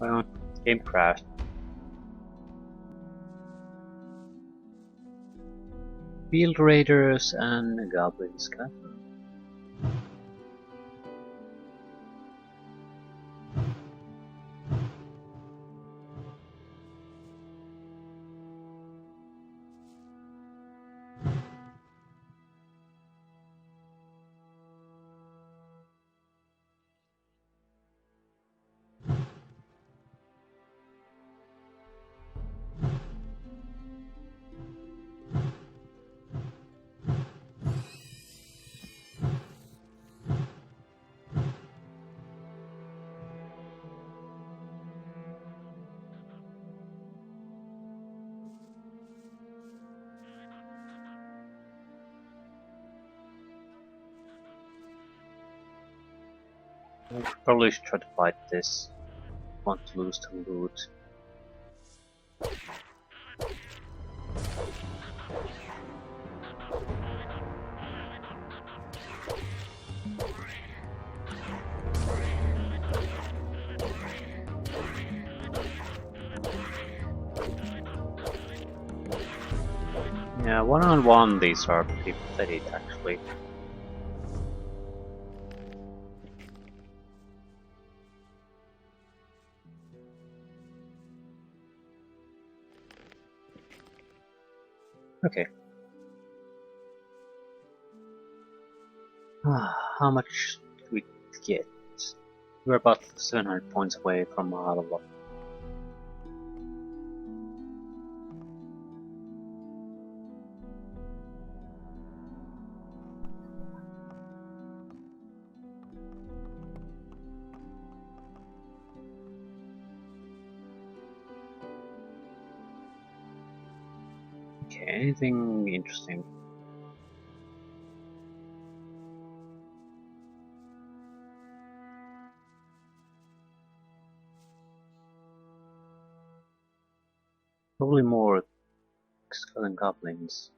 Well, game crashed. Field Raiders and Goblins. Probably should try to fight this. Want to lose some loot. Yeah, one-on-one these are pretty pathetic actually. Okay. How much do we get? We're about 700 points away from our level up. Okay, anything interesting? Probably more skull and goblins.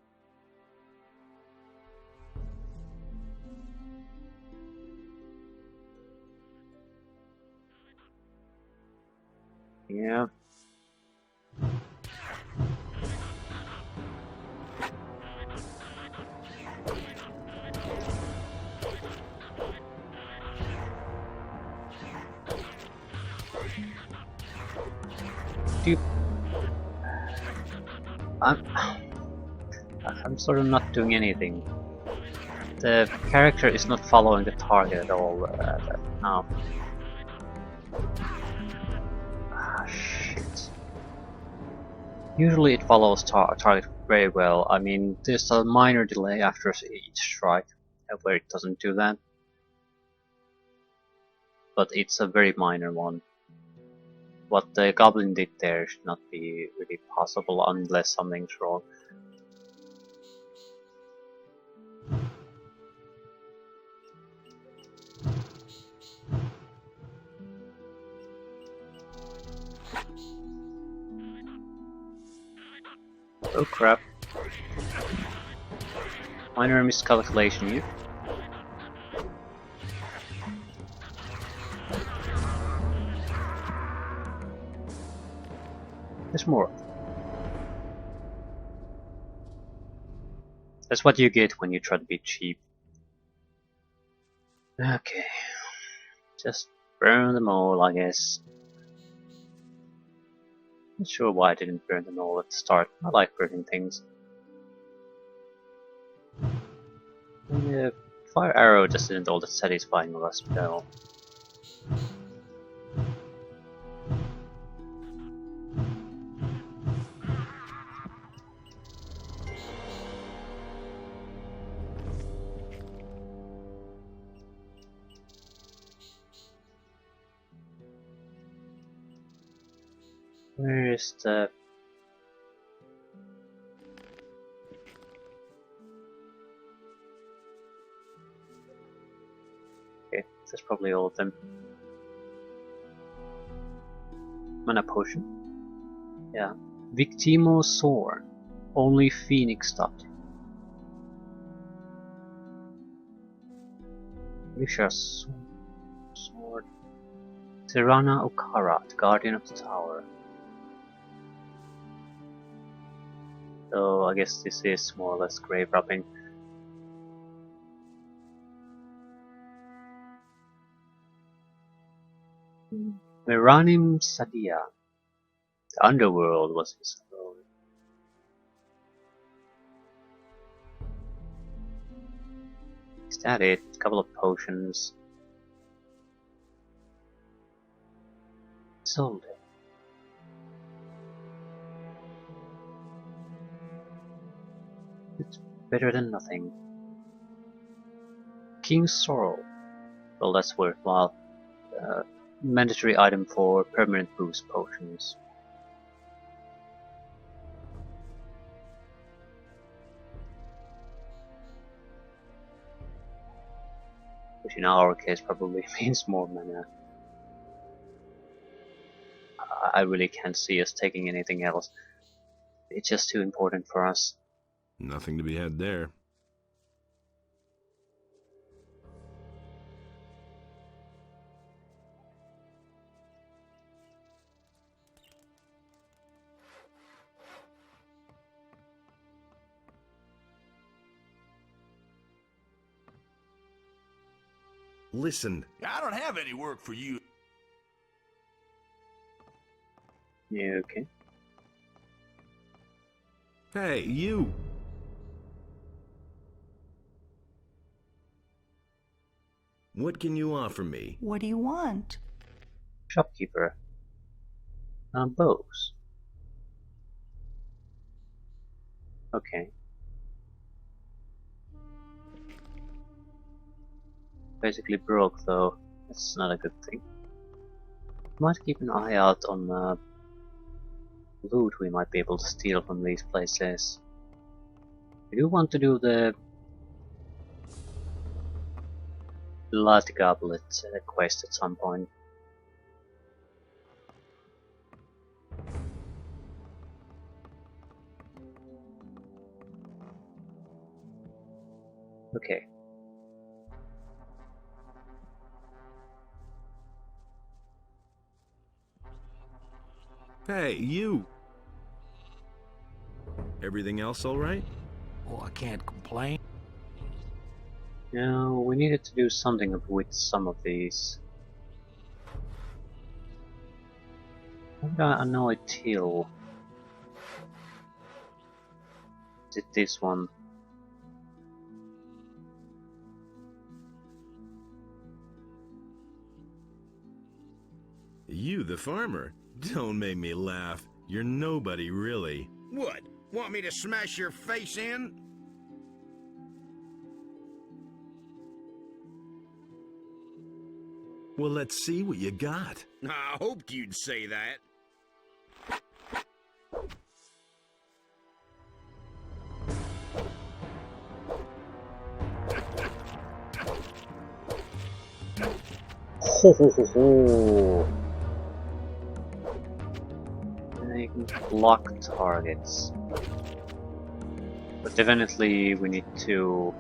Yeah. I'm sort of not doing anything. The character is not following the target at all. No. Shit. Usually it follows target very well. I mean, there's a minor delay after each strike, where it doesn't do that. But it's a very minor one. What the goblin did there should not be really possible unless something's wrong. Oh crap. Minor miscalculation here. There's more. That's what you get when you try to be cheap. Okay. Just burn them all, I guess. Not sure why I didn't burn them all at the start. I like burning things. And the fire arrow just isn't all that satisfying of a spell. Where is the... Okay, that's probably all of them. Mana potion. Yeah. Victimo Sword. Only Phoenix stopped. Vicious Sword. Serana Okara, the Guardian of the Tower. So I guess this is more or less grave robbing. Meranim Sadia. The underworld was his throne. Is that it? A couple of potions. Sold it. It's better than nothing. King's Sorrow. Well, that's worthwhile. Mandatory item for permanent boost potions. Which in our case probably means more mana. I really can't see us taking anything else. It's just too important for us. Nothing to be had there. Listen, I don't have any work for you. Yeah, okay. hey, you! What can you offer me? What do you want? Shopkeeper. Bows. Okay. Basically broke though. That's not a good thing. Might keep an eye out on loot we might be able to steal from these places. We do want to do the Blood Goblet quest at some point. Okay. Hey, you! Everything else all right? Oh, I can't complain. Now, we needed to do something with some of these. How did I annoy Till? Is it this one? You, the farmer? Don't make me laugh. You're nobody, really. What? Want me to smash your face in? Well, let's see what you got. I hoped you'd say that. Ho ho ho ho! They can block targets. But definitely we need to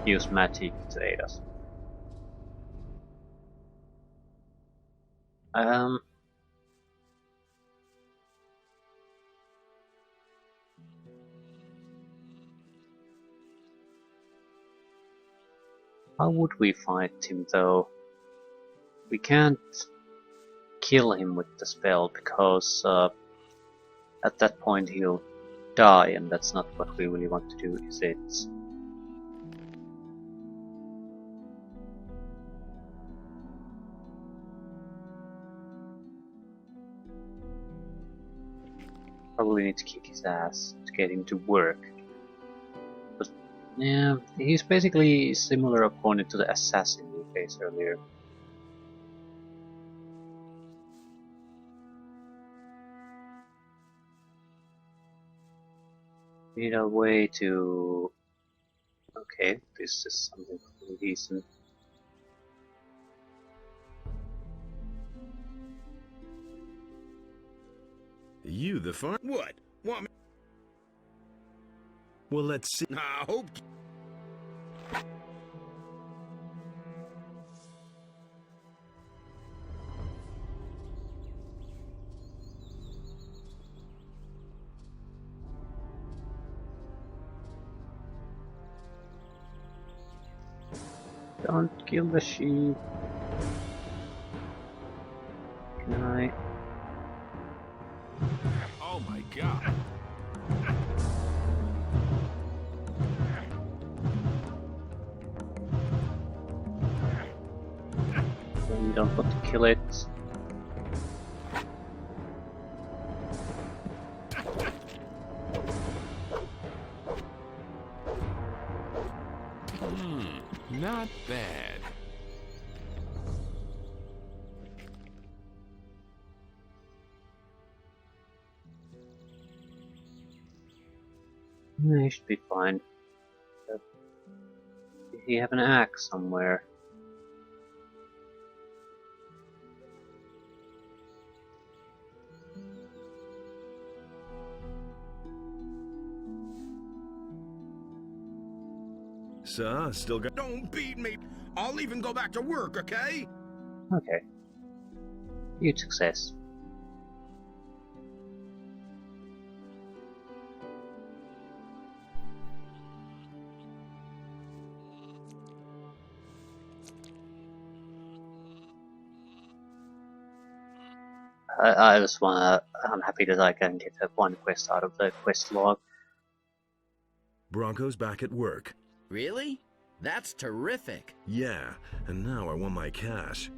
use magic to aid us. How would we fight him though? We can't kill him with the spell because at that point he'll die, and that's not what we really want to do, is it? Probably need to kick his ass to get him to work. But yeah, he's basically a similar opponent to the assassin we faced earlier. Need a way to... Okay, this is something pretty decent. You, the farmer? What? Want me? Well, let's see. I hoped. Don't kill the sheep. Can I? Oh my god. You don't want to kill it. Not bad. He should be fine. Did he have an axe somewhere? So, still got. Don't beat me. I'll even go back to work, okay? Okay. Huge success. I just wanna. I'm happy that I can get that one quest out of the quest log. Bronco's back at work. Really? That's terrific. Yeah, and now I want my cash.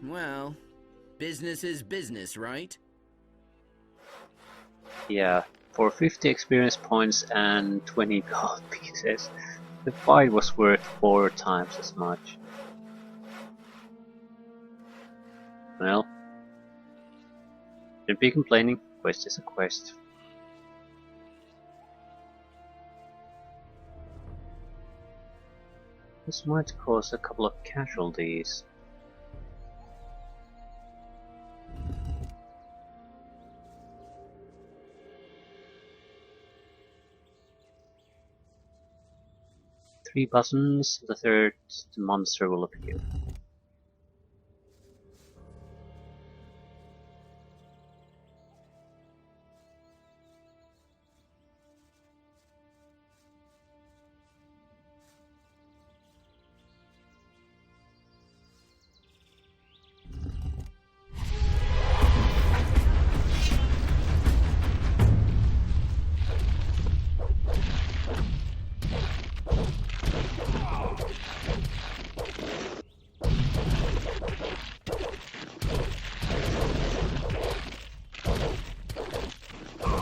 Well, business is business, right? Yeah, for 50 experience points and 20 gold pieces, the fight was worth 4 times as much. Well, don't be complaining. Quest is a quest. This might cause a couple of casualties. Three buttons, the third the monster will appear.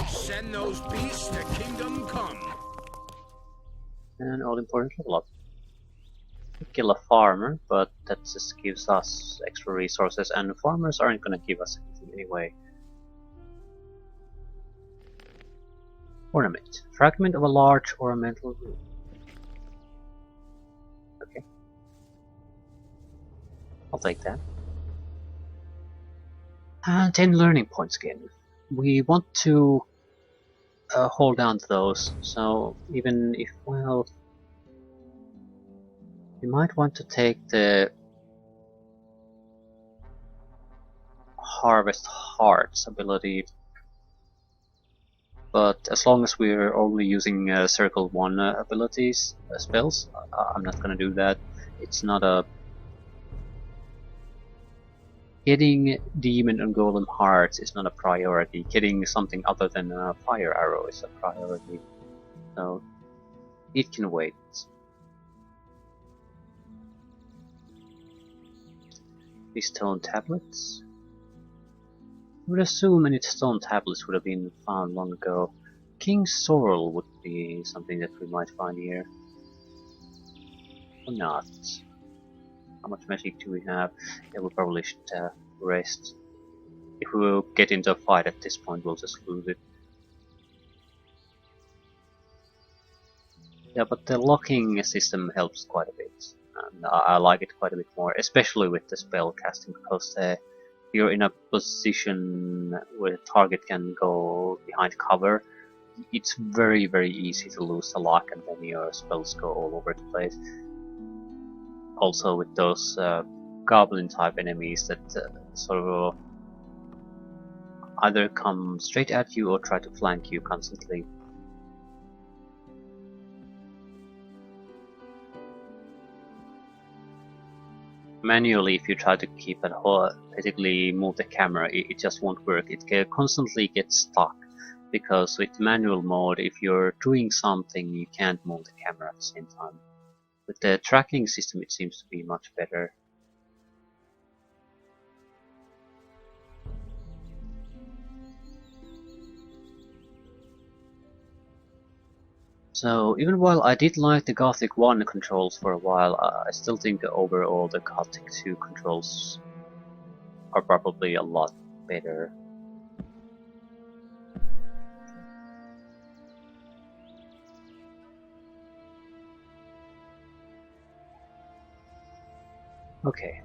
Send those beasts to Kingdom Come. And all important level up. We kill a farmer, but that just gives us extra resources, and farmers aren't gonna give us anything anyway. Ornament. Fragment of a large ornamental room. Okay. I'll take that. And 10 learning points again. We want to hold down to those, so even if, well, we might want to take the Harvest Hearts ability, but as long as we're only using Circle 1 abilities, spells, I'm not gonna do that. It's not a... Getting Demon and Golem Hearts is not a priority. Getting something other than a Fire Arrow is a priority. So, it can wait. These stone tablets? I would assume any stone tablets would have been found long ago. King's Sorrel would be something that we might find here. Or not. How much magic do we have? Yeah, we probably should rest. If we will get into a fight at this point, we'll just lose it. Yeah, but the locking system helps quite a bit. And I like it quite a bit more, especially with the spell casting, because you're in a position where the target can go behind cover. It's very, very easy to lose the lock, and then your spells go all over the place. Also with those goblin type enemies that sort of either come straight at you or try to flank you constantly. manually, if you try to keep it basically move the camera, it just won't work. It constantly gets stuck, because with manual mode, if you're doing something, you can't move the camera at the same time. With the tracking system, it seems to be much better. So, even while I did like the Gothic 1 controls for a while, I still think that overall the Gothic 2 controls are probably a lot better. Okay.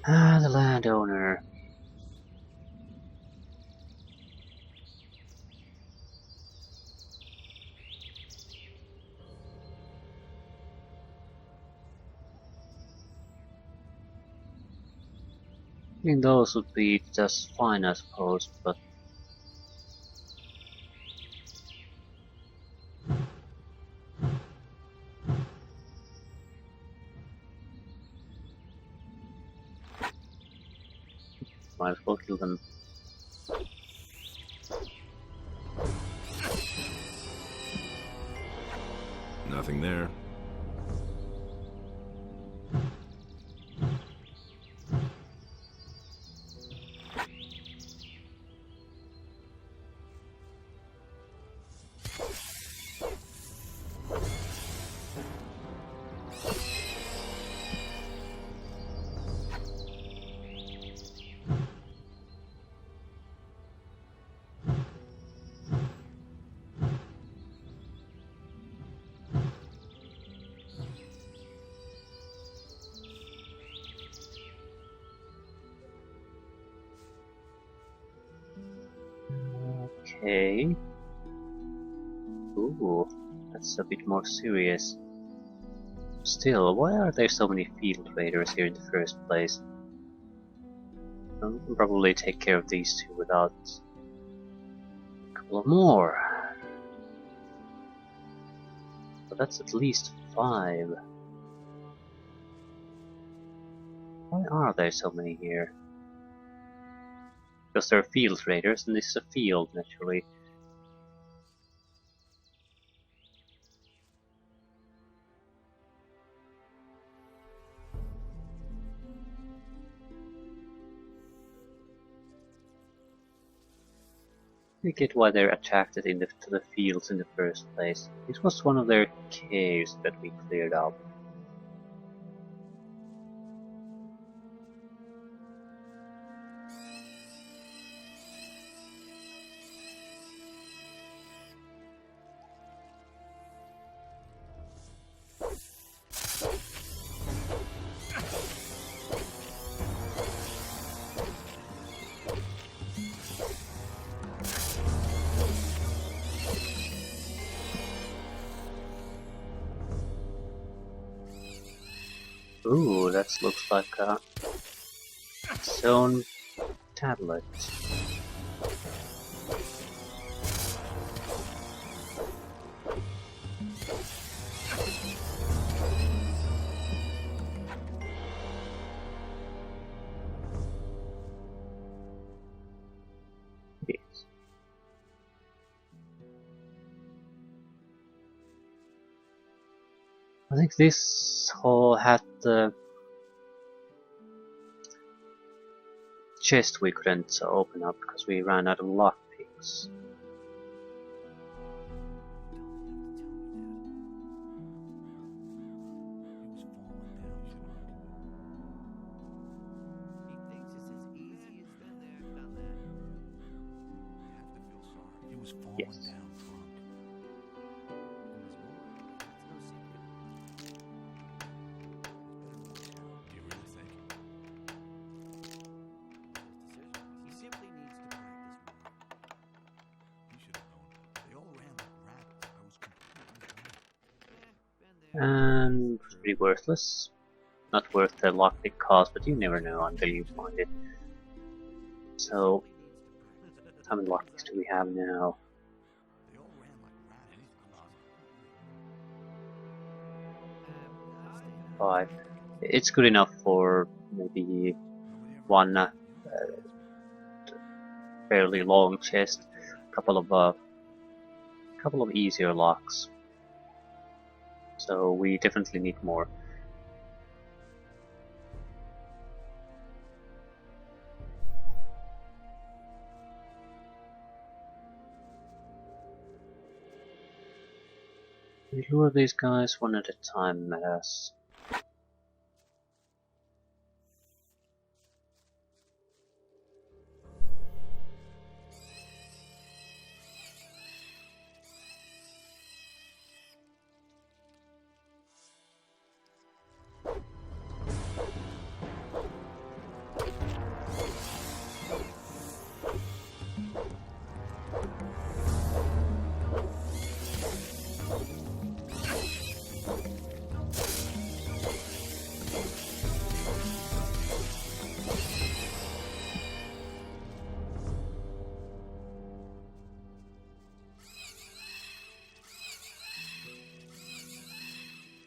Ah, the landowner. I mean, those would be just fine, I suppose, but might as well kill them. Nothing there. Okay. Ooh, that's a bit more serious. Still, why are there so many field raiders here in the first place? We can probably take care of these two without a couple of more. But that's at least 5. Why are there so many here? Because they're field raiders, and this is a field, naturally. I get why they're attracted to the fields in the first place. This was one of their caves that we cleared up. Ooh, that looks like a stone tablet. Yes. I think this hall had the chest we couldn't open up because we ran out of lockpicks. Yes. And pretty worthless. Not worth the lockpick cost, but you never know until you find it. So, how many lockpicks do we have now? 5. It's good enough for maybe one fairly long chest, couple of easier locks. So we definitely need more. We lure these guys one at a time, Metas.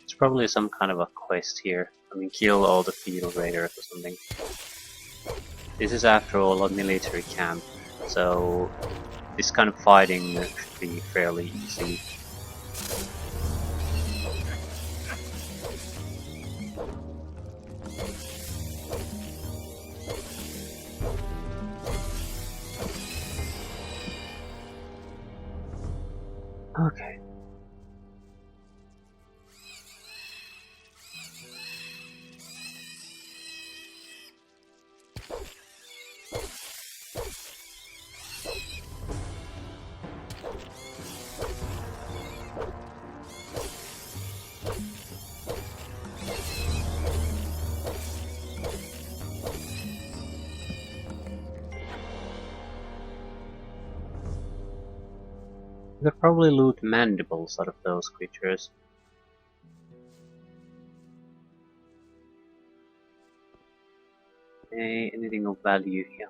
It's probably some kind of a quest here. I mean, kill all the field raiders or something. This is after all a military camp, so this kind of fighting should be fairly easy. Okay. We could probably loot mandibles out of those creatures. Anything of value here?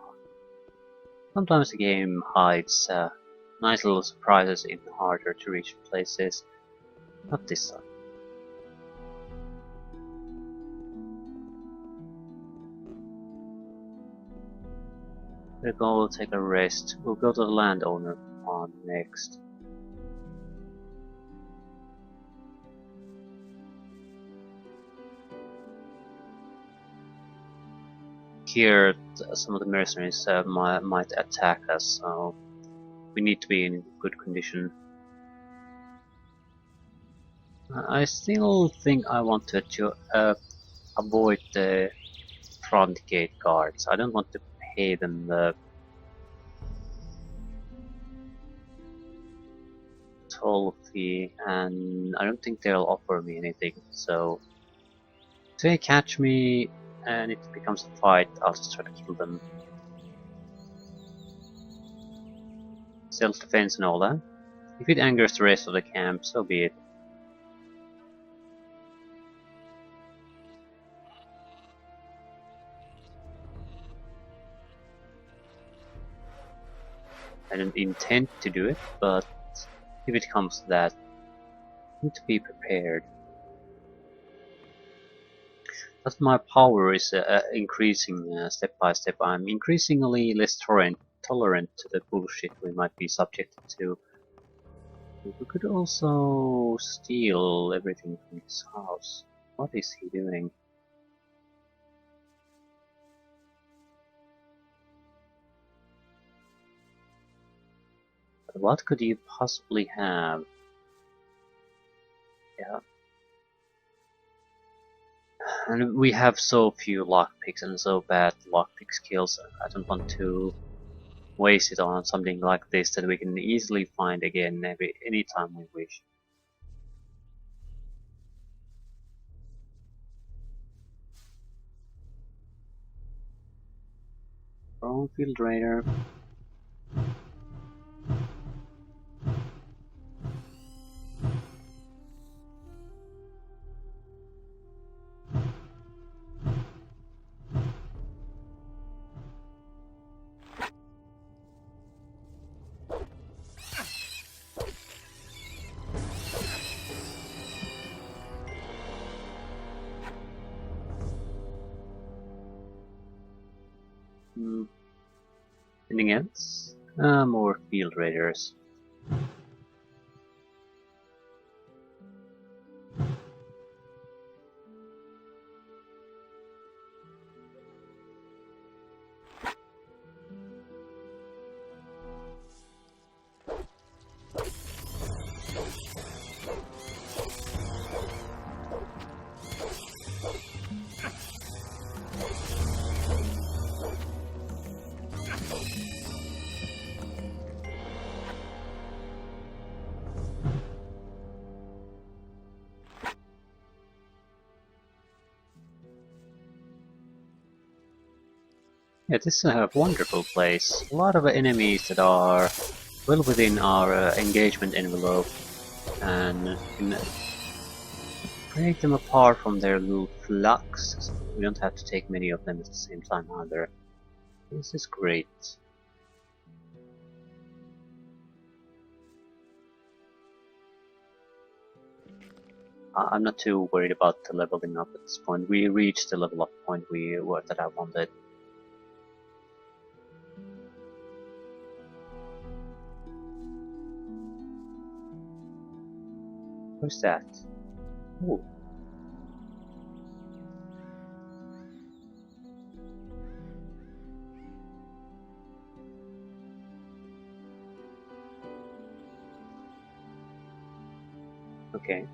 Sometimes the game hides nice little surprises in harder to reach places. Not this time. We'll take a rest. We'll go to the landowner farm next. Here, some of the mercenaries might attack us, so we need to be in good condition. I still think I want to avoid the front gate guards. I don't want to pay them the toll fee, and I don't think they'll offer me anything. So if they catch me and it becomes a fight, I'll just try to kill them. Self-defense and all that. If it angers the rest of the camp, so be it. I don't intend to do it, but if it comes to that, I need to be prepared. But my power is increasing step by step. I'm increasingly less tolerant to the bullshit we might be subjected to. We could also steal everything from his house. What is he doing? What could you possibly have? Yeah. And we have so few lockpicks and so bad lockpick skills. I don't want to waste it on something like this that we can easily find again anytime we wish. Wrong field raider. Anything else? More field raiders. Yeah, this is a wonderful place. A lot of enemies that are well within our engagement envelope, and can break them apart from their little flux. So we don't have to take many of them at the same time either. This is great. I'm not too worried about the leveling up at this point. We reached the level up point that I wanted. Who's that? Ooh. Okay.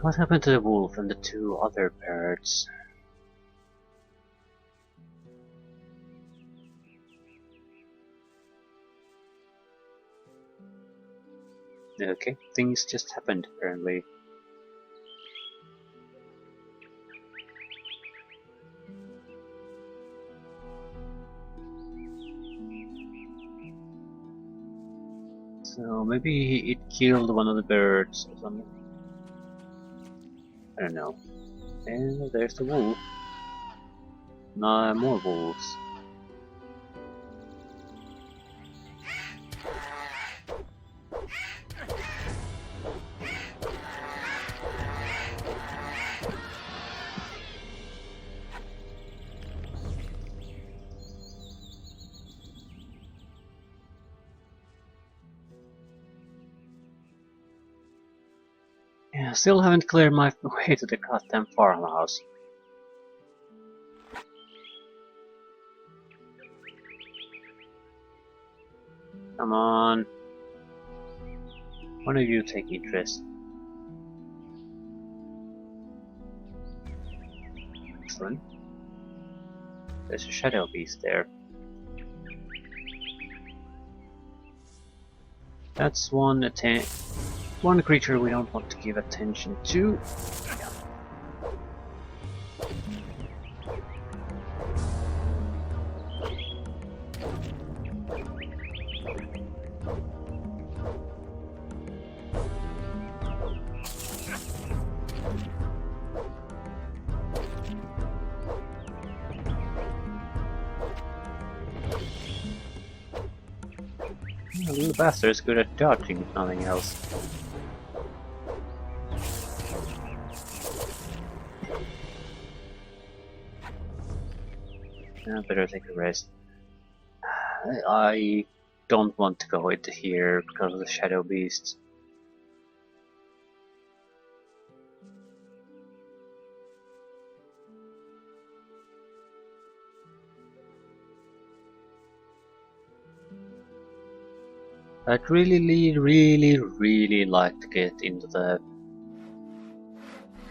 What happened to the wolf and the two other birds? Okay, things just happened apparently. So maybe it killed one of the birds or something. I don't know. And there's the wolf. More wolves. Yeah, still haven't cleared my way to the goddamn farmhouse. Come on. One of you take interest. Excellent. There's a shadow beast there. That's one creature we don't want to give attention to. The little bastard is good at dodging, if nothing else. I better take a rest. I don't want to go into here because of the shadow beasts. I'd really like to get into the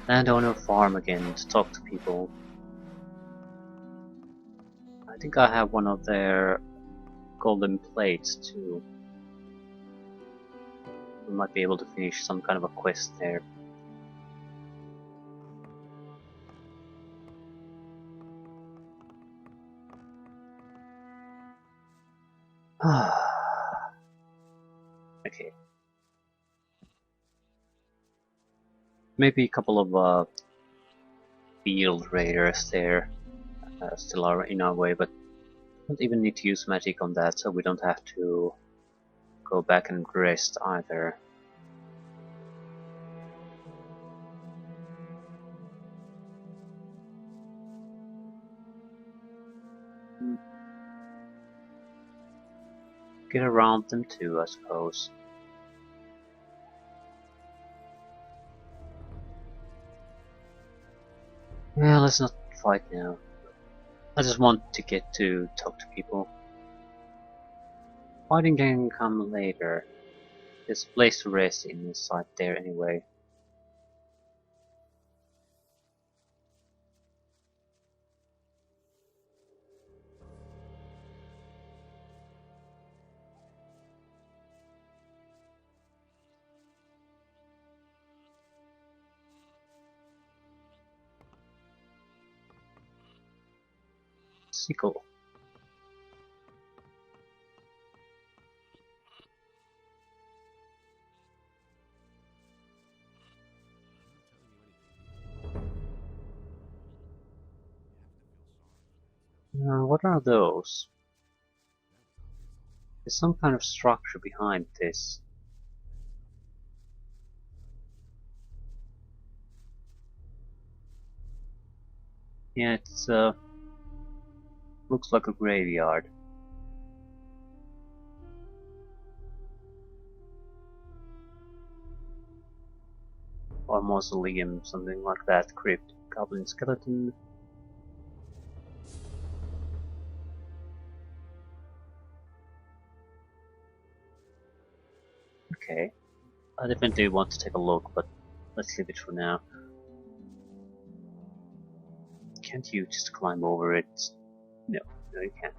landowner farm again to talk to people. I think I have one of their golden plates too. we might be able to finish some kind of a quest there. Okay. Maybe a couple of field raiders there still are in our way, but don't even need to use magic on that, so we don't have to go back and rest either. Get around them too, I suppose. Yeah, let's not fight now. I just want to get to talk to people. Fighting can come later. There's a place to rest inside there anyway. Sickle. What are those? There's some kind of structure behind this. Yeah, it's looks like a graveyard. Or mausoleum, something like that. Crypt. Goblin skeleton. Okay. I definitely want to take a look, but let's leave it for now. Can't you just climb over it? No, no you can't.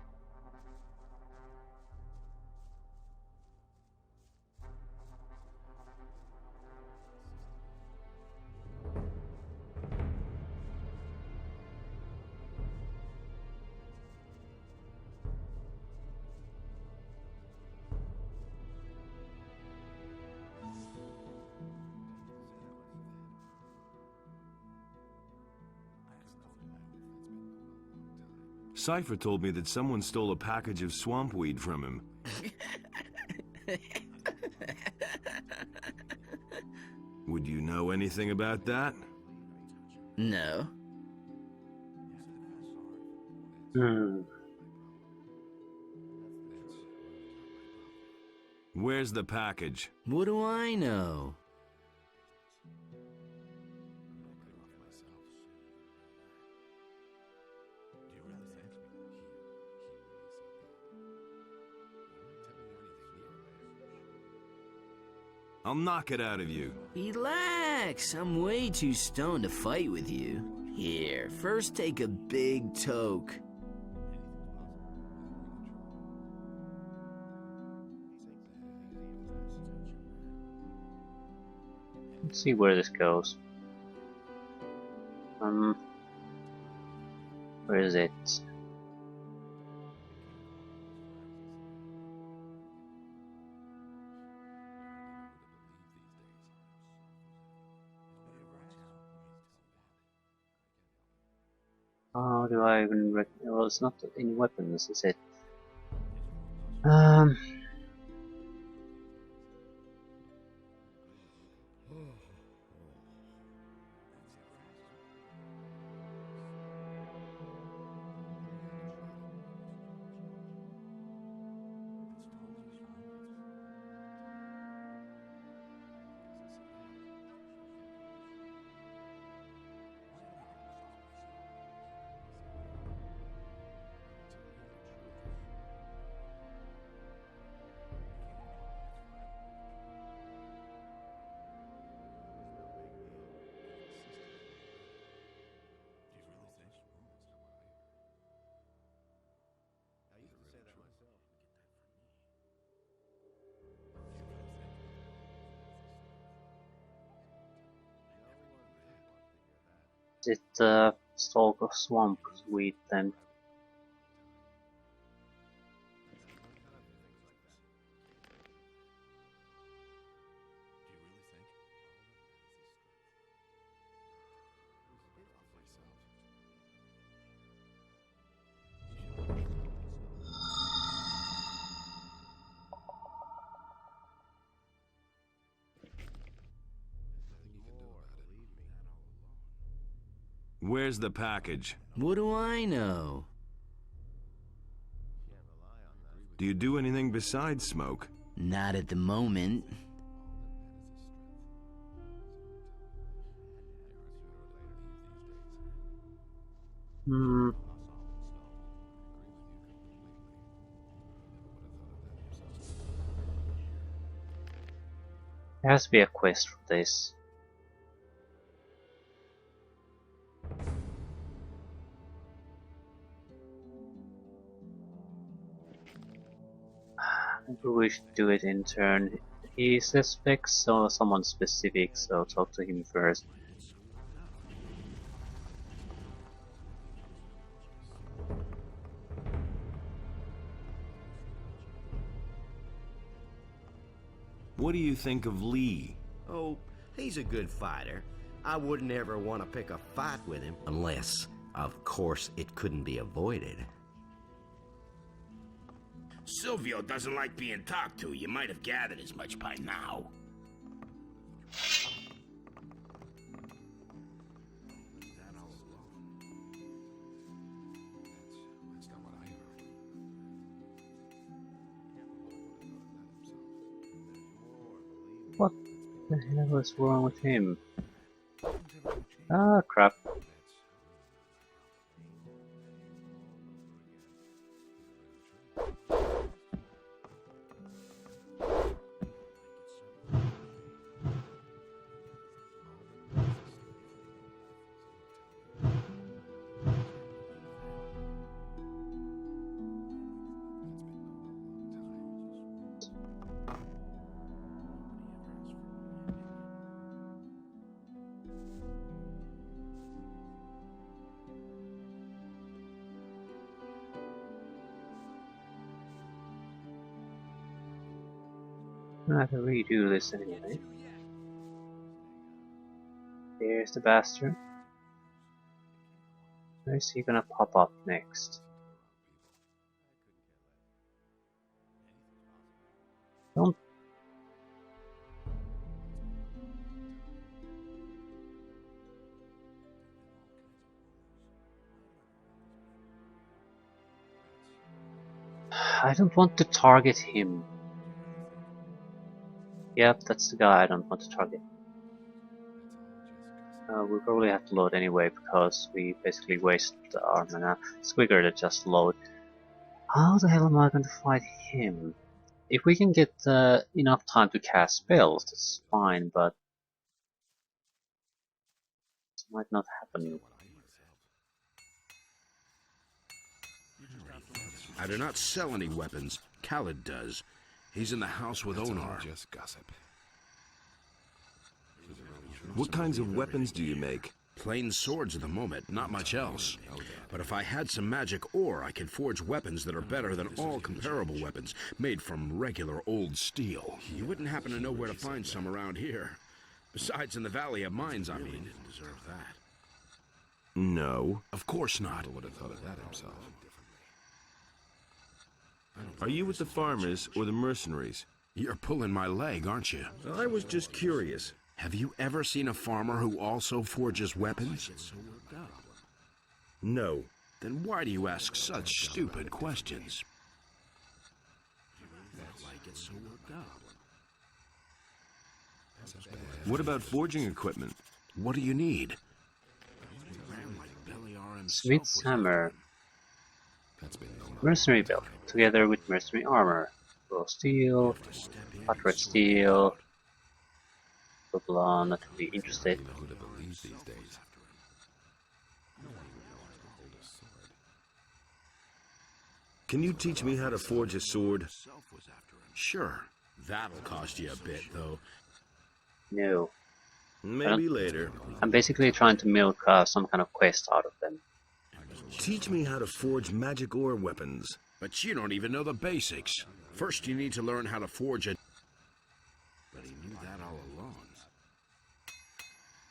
Cypher told me that someone stole a package of swampweed from him. Would you know anything about that? No. Where's the package? What do I know? I'll knock it out of you. Relax, I'm way too stoned to fight with you. Here, first take a big toke. Let's see where this goes. Where is it? How do I even well, it's not any weapons, is it? Did stalk of swamp wheat then? Where's the package? What do I know? Do you do anything besides smoke? Not at the moment. Hmm. There has to be a quest for this. Maybe we should do it in turn. He suspects someone specific, so talk to him first. What do you think of Lee? Oh, he's a good fighter. I wouldn't ever want to pick a fight with him. Unless, of course, it couldn't be avoided. Silvio doesn't like being talked to. You might have gathered as much by now. What the hell is wrong with him? Ah, crap. I have to redo this anyway. There's the bastard. Where is he gonna pop up next? Don't. I don't want to target him. Yep, that's the guy I don't want to target. We probably have to load anyway because we basically waste our mana. It's quicker to just load. How the hell am I going to fight him? If we can get enough time to cast spells, that's fine, but it might not happen. I do not sell any weapons. Khaled does. He's in the house with Onar. Just gossip. What kinds of weapons do you make? Plain swords at the moment, not much else. But if I had some magic ore, I could forge weapons that are better than all comparable weapons, made from regular old steel. You wouldn't happen to know where to find some around here. Besides, in the Valley of Mines, I mean. Didn't deserve that. No. Of course not. Would have thought of that himself. Are you with the farmers or the mercenaries? You're pulling my leg, aren't you? I was just curious. Have you ever seen a farmer who also forges weapons? No. Then why do you ask such stupid questions? What about forging equipment? What do you need? Smith's hammer. That's been known. Mercenary belt, together with mercenary armor. Raw steel, hot red steel. Blah blah, not really interested. Who to believe these days? No one would know how to hold a sword. Can you teach me how to forge a sword? Sure. That'll cost you a bit, though. No. Maybe later. I'm basically trying to milk some kind of quest out of them. Teach me how to forge magic ore weapons. But you don't even know the basics. First, you need to learn how to forge a... But he knew that all along.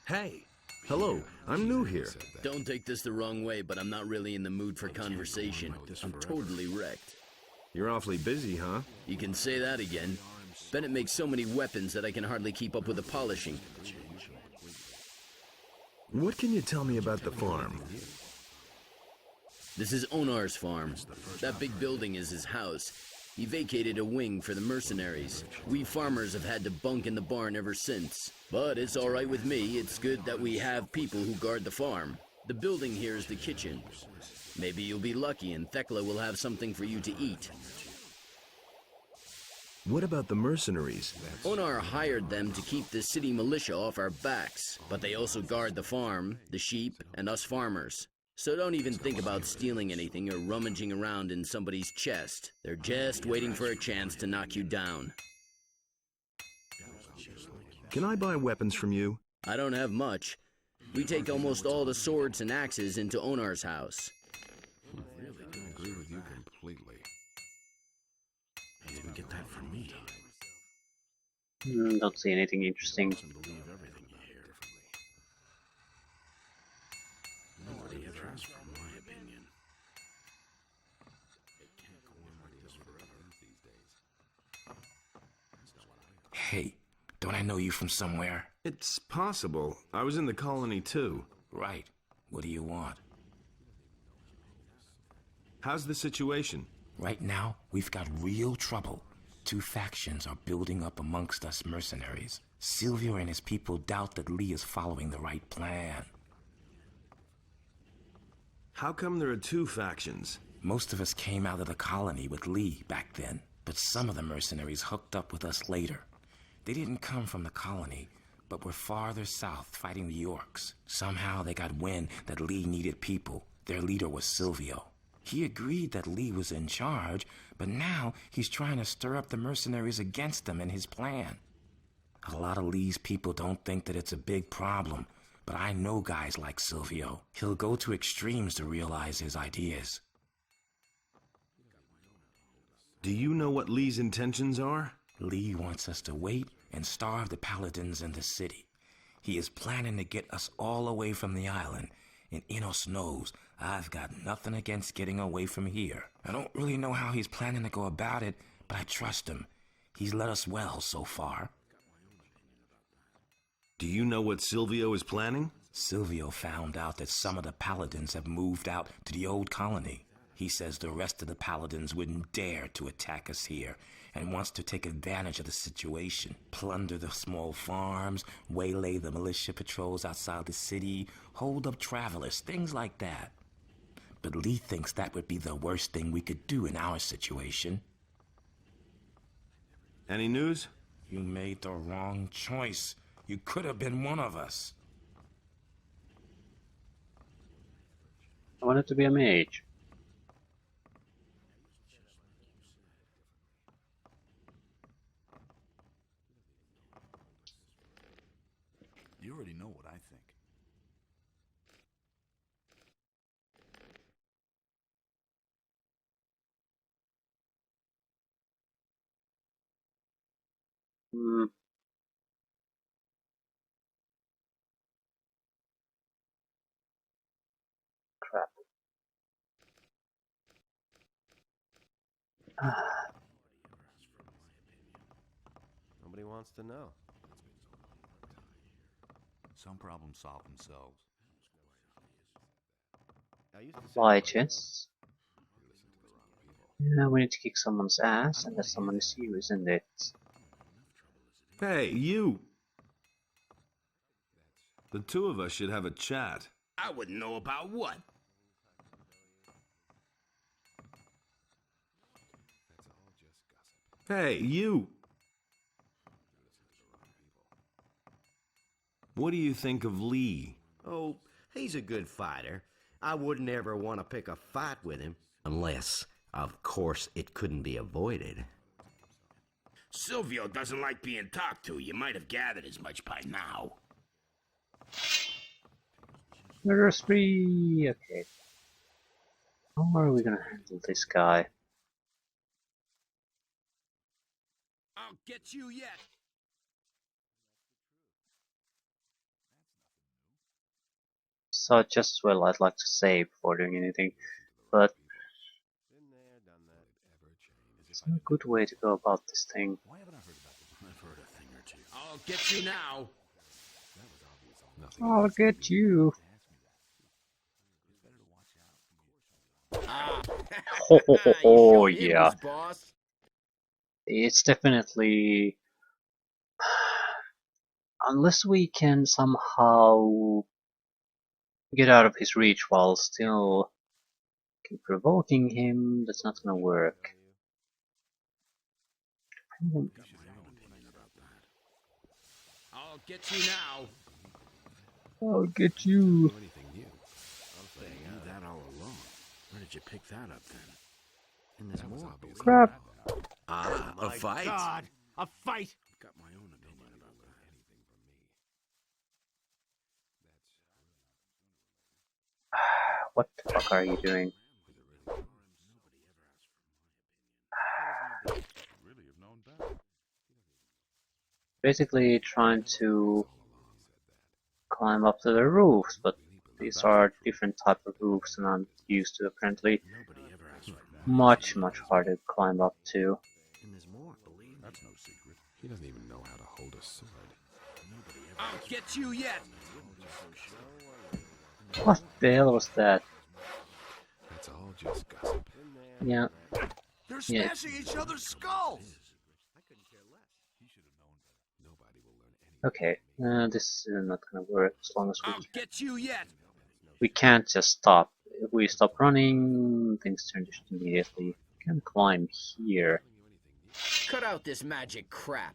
Hey, hello, I'm new here. Don't take this the wrong way, but I'm not really in the mood for conversation. I'm totally wrecked. You're awfully busy, huh? You can say that again. Bennett makes so many weapons that I can hardly keep up with the polishing. What can you tell me about the farm? This is Onar's farm. That big building is his house. He vacated a wing for the mercenaries. We farmers have had to bunk in the barn ever since. But it's all right with me. It's good that we have people who guard the farm. The building here is the kitchen. Maybe you'll be lucky and Thekla will have something for you to eat. What about the mercenaries? Onar hired them to keep the city militia off our backs, but they also guard the farm, the sheep, and us farmers. So don't even think about stealing anything or rummaging around in somebody's chest. They're just waiting for a chance to knock you down. Can I buy weapons from you? I don't have much. We take almost all the swords and axes into Onar's house. I agree with you completely. He didn't get that from me. Don't see anything interesting. Believe everything you hear. Nobody ever asks for my opinion. It can't go on like this forever these days. Hey, don't I know you from somewhere? It's possible. I was in the colony too. Right. What do you want? How's the situation? Right now, we've got real trouble. Two factions are building up amongst us mercenaries. Silvio and his people doubt that Lee is following the right plan. How come there are two factions? Most of us came out of the colony with Lee back then, but some of the mercenaries hooked up with us later. They didn't come from the colony, but were farther south fighting the Yorks. Somehow they got wind that Lee needed people. Their leader was Silvio. He agreed that Lee was in charge, but now he's trying to stir up the mercenaries against him and his plan. A lot of Lee's people don't think that it's a big problem, but I know guys like Silvio. He'll go to extremes to realize his ideas. Do you know what Lee's intentions are? Lee wants us to wait and starve the paladins in the city. He is planning to get us all away from the island, and Enos knows I've got nothing against getting away from here. I don't really know how he's planning to go about it, but I trust him. He's led us well so far. Do you know what Silvio is planning? Silvio found out that some of the paladins have moved out to the old colony. He says the rest of the paladins wouldn't dare to attack us here, and wants to take advantage of the situation, plunder the small farms, waylay the militia patrols outside the city, hold up travelers, things like that. But Lee thinks that would be the worst thing we could do in our situation. Any news? You made the wrong choice. You could have been one of us. I wanted to be a mage. You already know what I think. Hmm. Crap. Nobody wants to know. Some problems solve themselves. I used to say Supply nobody knows. chests. Yeah, we need to kick someone's ass, and that someone is you, isn't it? Hey, you! The two of us should have a chat. I wouldn't know about what. Hey, you! What do you think of Lee? Oh, he's a good fighter. I wouldn't ever want to pick a fight with him. Unless, of course, it couldn't be avoided. Silvio doesn't like being talked to. You might have gathered as much by now. Murder spree! Okay. How are we gonna handle this guy? I'll get you yet. So just as well I'd like to save before doing anything, but Been there, done that. it's not a good way to go about this thing. Why haven't I heard about this? I've heard a thing or two. I'll get you now. That was obvious. Nothing. I'll get you! Ah, Ho ho ho you ho, showed him yeah. who's boss. It's definitely... Unless we can somehow get out of his reach while still keep provoking him, that's not gonna work. I'll get you now. I'll get you! Do anything new. I knew that all along. Where did you pick that up then? And there's That was more. obvious. Crap! Ah, a fight? God, a fight! I've got my own opinion about that. What the fuck are you doing? Really have known better. Basically trying to climb up to the roofs, but these are different type of roofs than I'm used to apparently. Nobody ever asked for Much harder to climb up to. And there's more, believe me. That's no secret. He doesn't even know how to hold a sword. I'll get you yet. What the hell was that? That's all just gossip. Yeah, They're Yeah. smashing each other's skulls. Nobody will learn anything. okay. This is not gonna work as long as I'll get you yet. we can't just stop. If we stop running, things turn just immediately. We can climb here. Cut out this magic crap.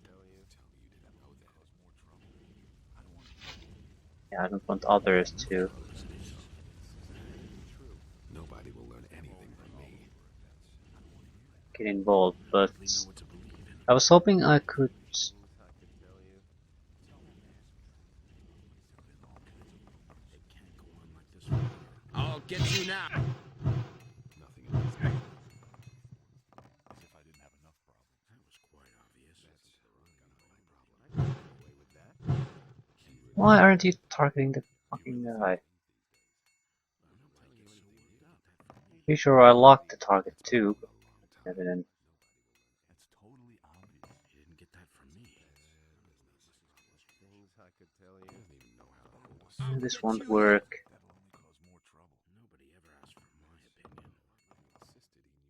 Yeah, I don't want others to Nobody will learn anything from me. get involved, but I was hoping I could. I'll get you now. Nothing in this game. As if I didn't have enough problems. That was quite obvious. Why aren't you targeting the fucking guy? Be sure I locked the target too. Evident. That's totally obvious. You didn't get that from me. Things I could tell you. He doesn't even know how to hold a sword. This won't work. That'll only cause more trouble. Nobody ever asked for my opinion.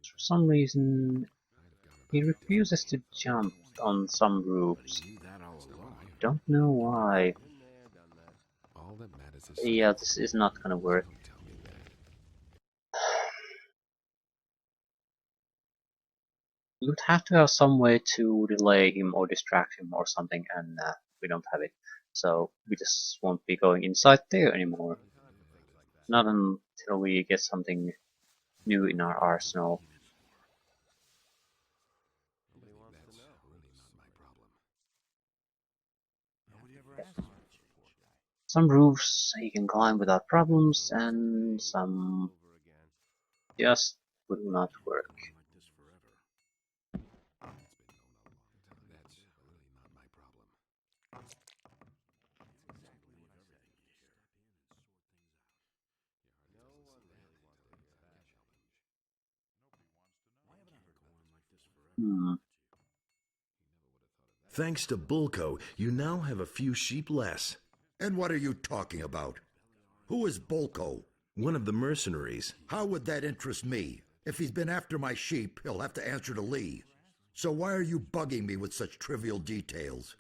For some reason, he refuses to jump on some roofs. I knew that all along. Don't know why. Been there, done that. All that matters is Yeah, this is not gonna work. Don't tell me that. We would have to have some way to delay him or distract him or something, and we don't have it. So we just won't be going inside there anymore. Not until we get something new in our arsenal. Nobody wants to know. Really not my problem. Nobody ever asked me. Some roofs he can climb without problems, and some Over again. just will not work. Like this forever. That's really not my problem. No one really wants to get back. Why haven't I heard about this? Like this forever. Hmm. Thanks to Bulko, you now have a few sheep less. And what are you talking about? Who is Bolko? One of the mercenaries. How would that interest me? If he's been after my sheep, he'll have to answer to Lee. So why are you bugging me with such trivial details?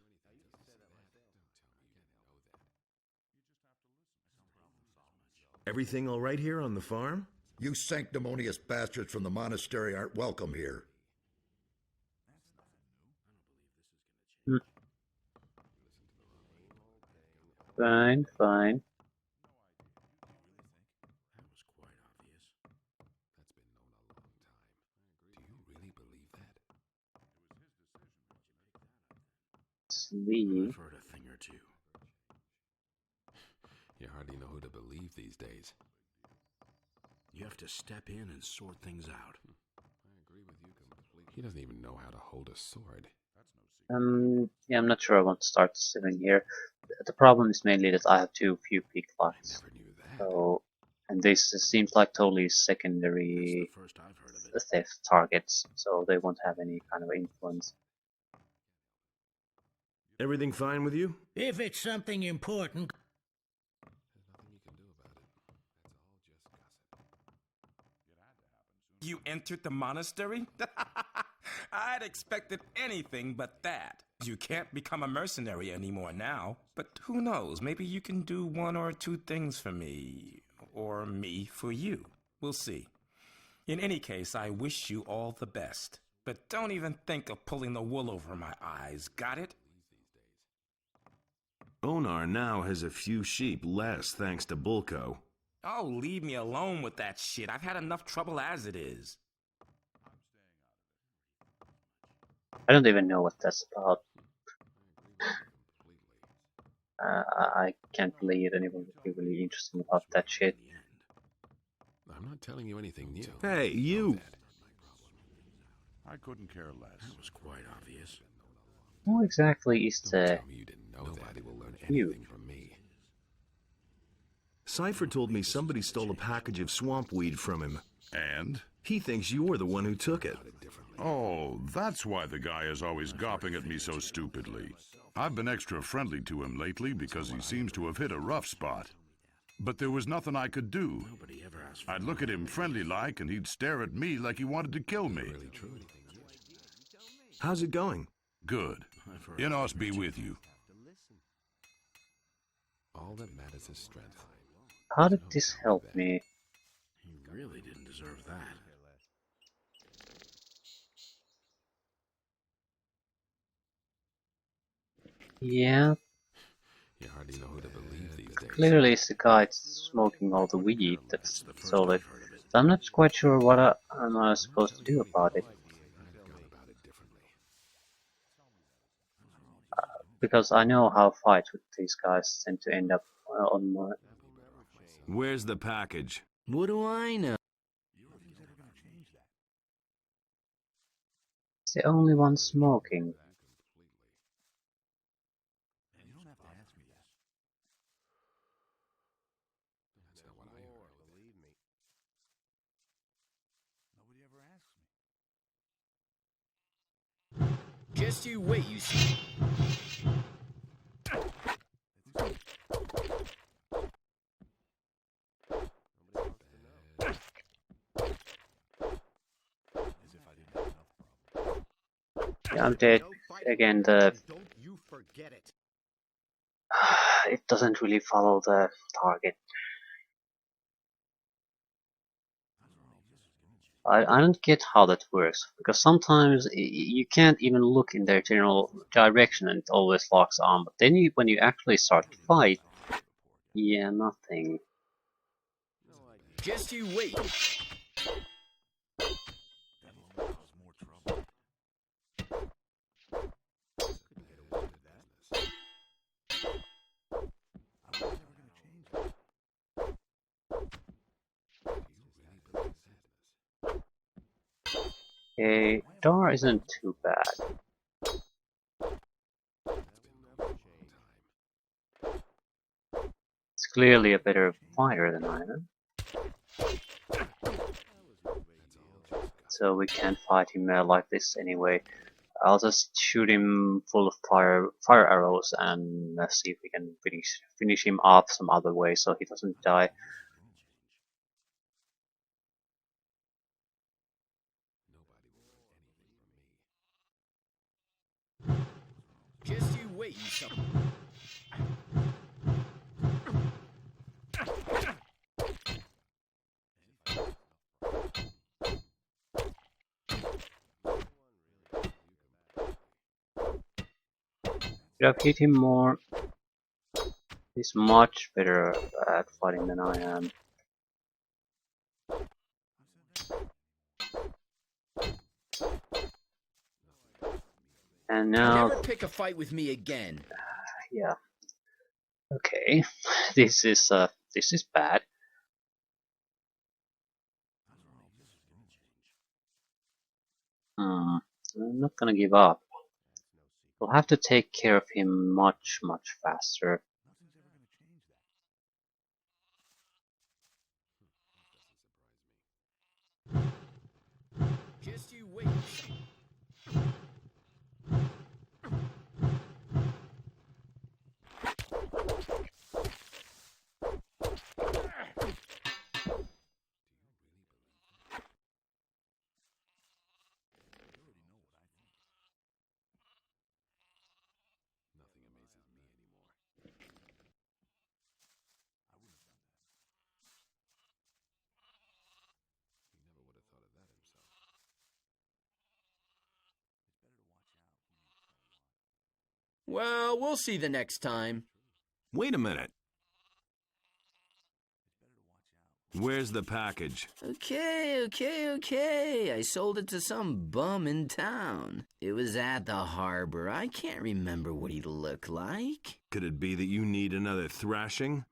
Everything all right here on the farm? You sanctimonious bastards from the monastery aren't welcome here. Fine, fine. That was quite obvious. That's been known a long time. Do you really believe that? Sleep. I've heard a thing or two. hardly know who to believe these days. You have to step in and sort things out. I agree with you completely. He doesn't even know how to hold a sword. Yeah, I'm not sure I want to start sitting here. The problem is mainly that I have too few picklocks. Never knew that. So, and this seems like totally It's secondary the first I've heard of it. theft targets, so they won't have any kind of influence. Everything fine with you? If it's something important, There's nothing you can do about it. That's all just gossip. You entered the monastery? I'd expected anything but that. You can't become a mercenary anymore now. But who knows, maybe you can do one or two things for me. Or me for you. We'll see. In any case, I wish you all the best. But don't even think of pulling the wool over my eyes, got it? Onar now has a few sheep less thanks to Bulko. Oh, leave me alone with that shit. I've had enough trouble as it is. I don't even know what that's about. I can't believe anyone would be really interested about that shit. I'm not telling you anything new. Hey, you! I couldn't care less. That was quite obvious. Who exactly is Don't the tell me you didn't know that. Nobody will learn you? anything from me. Cypher told me somebody stole a package of swamp weed from him. And? He thinks you're the one who took it. Oh, that's why the guy is always gawping at me so stupidly. I've been extra friendly to him lately because he seems to have hit a rough spot. But there was nothing I could do. I'd look at him friendly-like, and he'd stare at me like he wanted to kill me. How's it going? Good. Inos be with you. All that matters is strength. How did this help me? He really didn't deserve that. Yeah, You hardly know who to believe these days. clearly it's the guy smoking all the weed that's stole it. So I'm not quite sure what I'm supposed to do about it. Because I know how fights with these guys tend to end up on my... Where's the package? What do I know? It's the only one smoking. Just you wait, you see. Yeah, I'm dead. Again, the... Don't you forget it. it doesn't really follow the target. I don't get how that works, because sometimes you can't even look in their general direction and it always locks on, but then when you actually start to fight, yeah, nothing. Just you wait. Okay, Dar isn't too bad. It's clearly a better fighter than I am. So we can't fight him like this anyway. I'll just shoot him full of fire arrows and see if we can finish him off some other way so he doesn't die. Just you wait, you son. Should I've hit him more? He's much better at fighting than I am. And now... Never pick a fight with me again. Yeah. Okay, this is bad. I'm not gonna give up. We'll have to take care of him much faster. Just you wait. Nothing amazes me anymore. I wouldn't have done that. He never would have thought of that himself. It's better to watch out who you tell what. Well, we'll see the next time. Wait a minute. Where's the package? Okay. I sold it to some bum in town. It was at the harbor. I can't remember what he looked like. Could it be that you need another thrashing?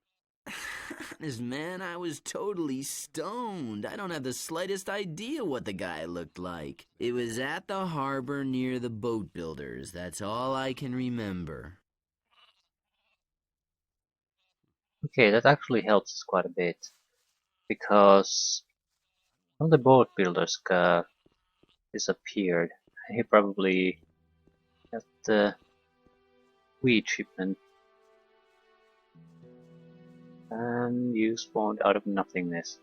Honest, man, I was totally stoned. I don't have the slightest idea what the guy looked like. It was at the harbor near the boat builders. That's all I can remember. Okay, that actually helps us quite a bit. Because one of the boat builders disappeared. He probably got the weed shipment. And you spawned out of nothingness.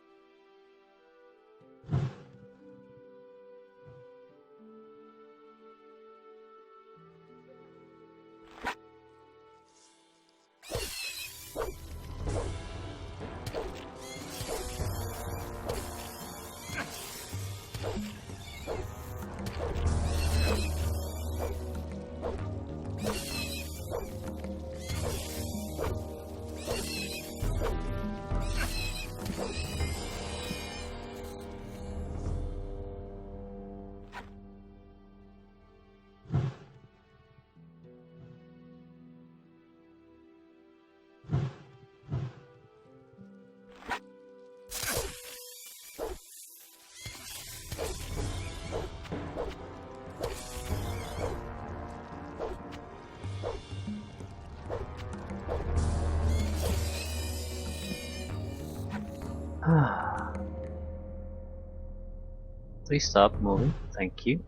Please stop moving, thank you.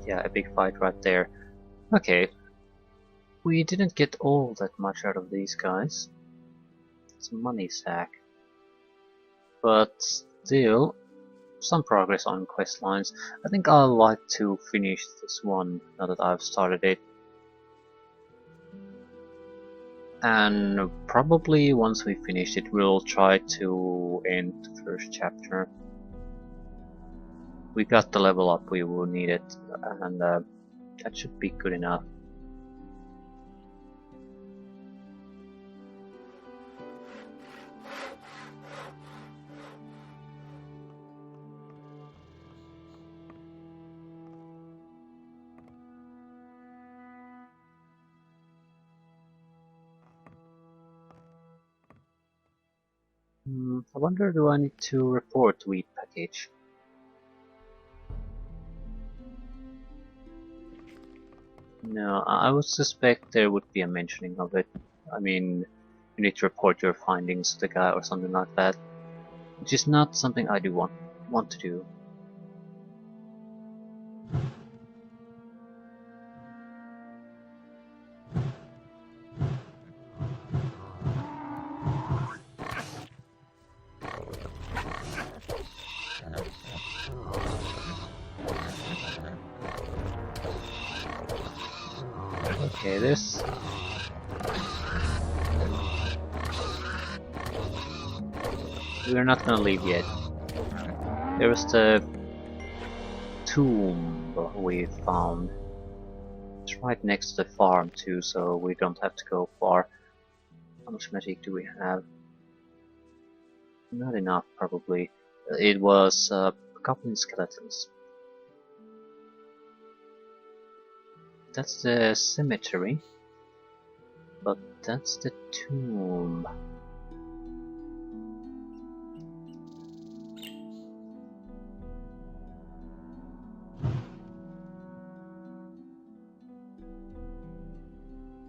Yeah, a big fight right there. Okay. We didn't get all that much out of these guys. It's a money sack. But still, some progress on quest lines. I think I'd like to finish this one now that I've started it. And probably once we finish it, we'll try to end the first chapter. We got the level up we will need it, and that should be good enough. I wonder, do I need to report weed package? No, I would suspect there would be a mentioning of it. I mean, you need to report your findings to the guy or something like that. Which is not something I do want to do. Okay, this. We're not gonna leave yet. There's the tomb we found. It's right next to the farm too, so we don't have to go far. How much magic do we have? Not enough, probably. It was goblin skeletons. That's the cemetery, but that's the tomb.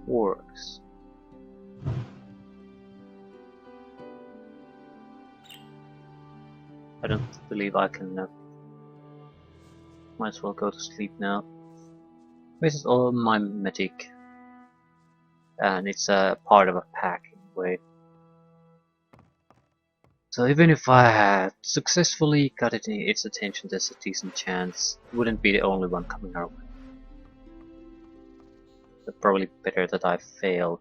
Works. I don't believe I can. Might as well go to sleep now. This is all my magic, and it's a part of a pack in a way. So even if I had successfully got its attention, there's a decent chance it wouldn't be the only one coming our way. But probably better that I failed.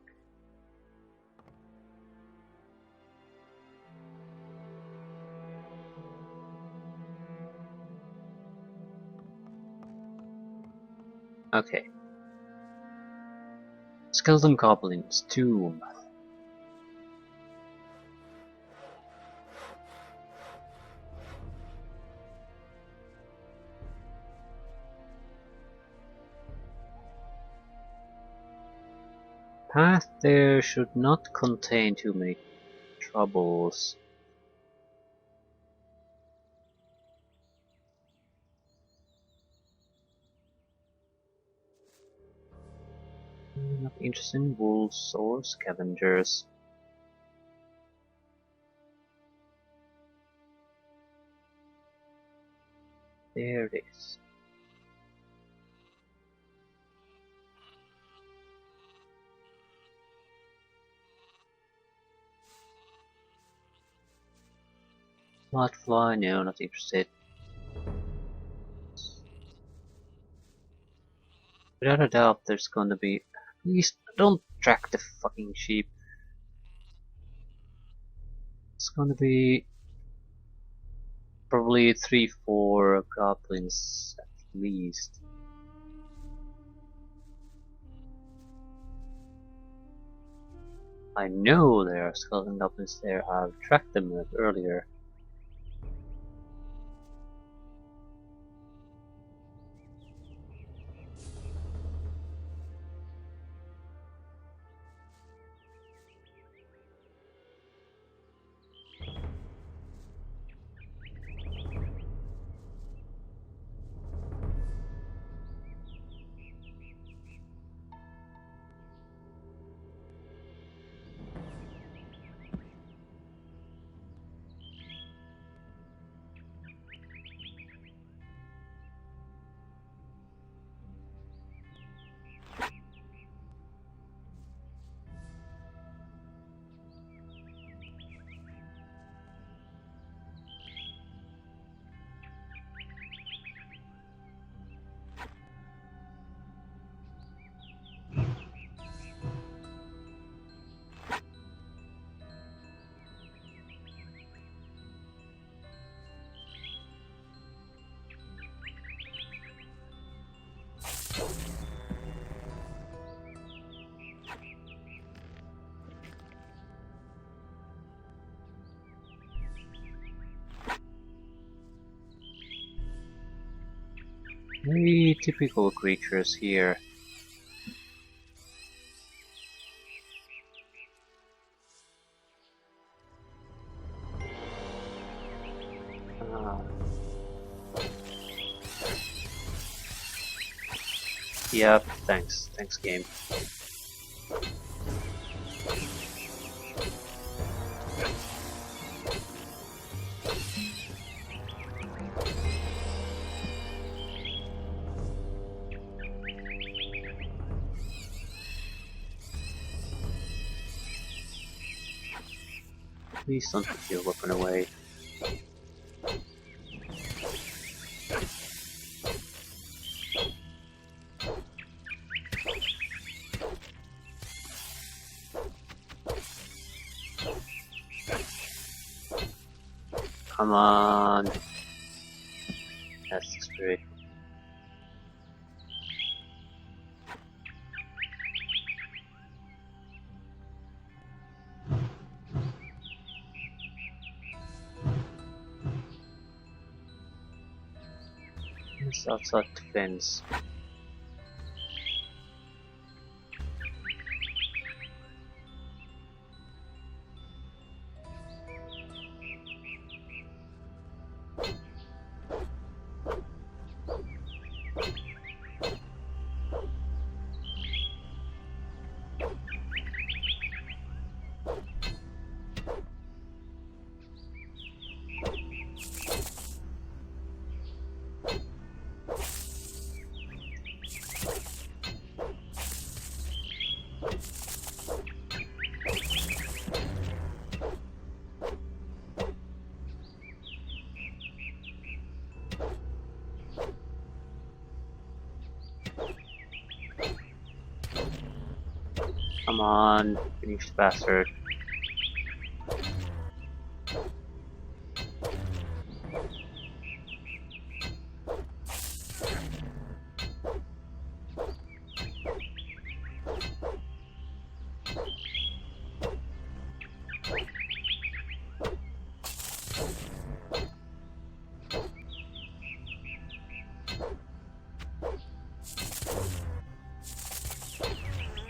Okay. Skeleton Goblin's Tomb. Path there should not contain too many troubles. Not interested in wolves or scavengers. There it is. Bloodfly, no, not interested. Without a doubt, there's gonna be. Please don't track the fucking sheep. It's gonna be probably 3-4 goblins at least. I know there are skeleton goblins there. I've tracked them earlier. Very typical creatures here. Yep, thanks. Thanks, game. Please don't put your weapon away. Come on. That's the spirit. It's outside the fence. Come on, finish the bastard.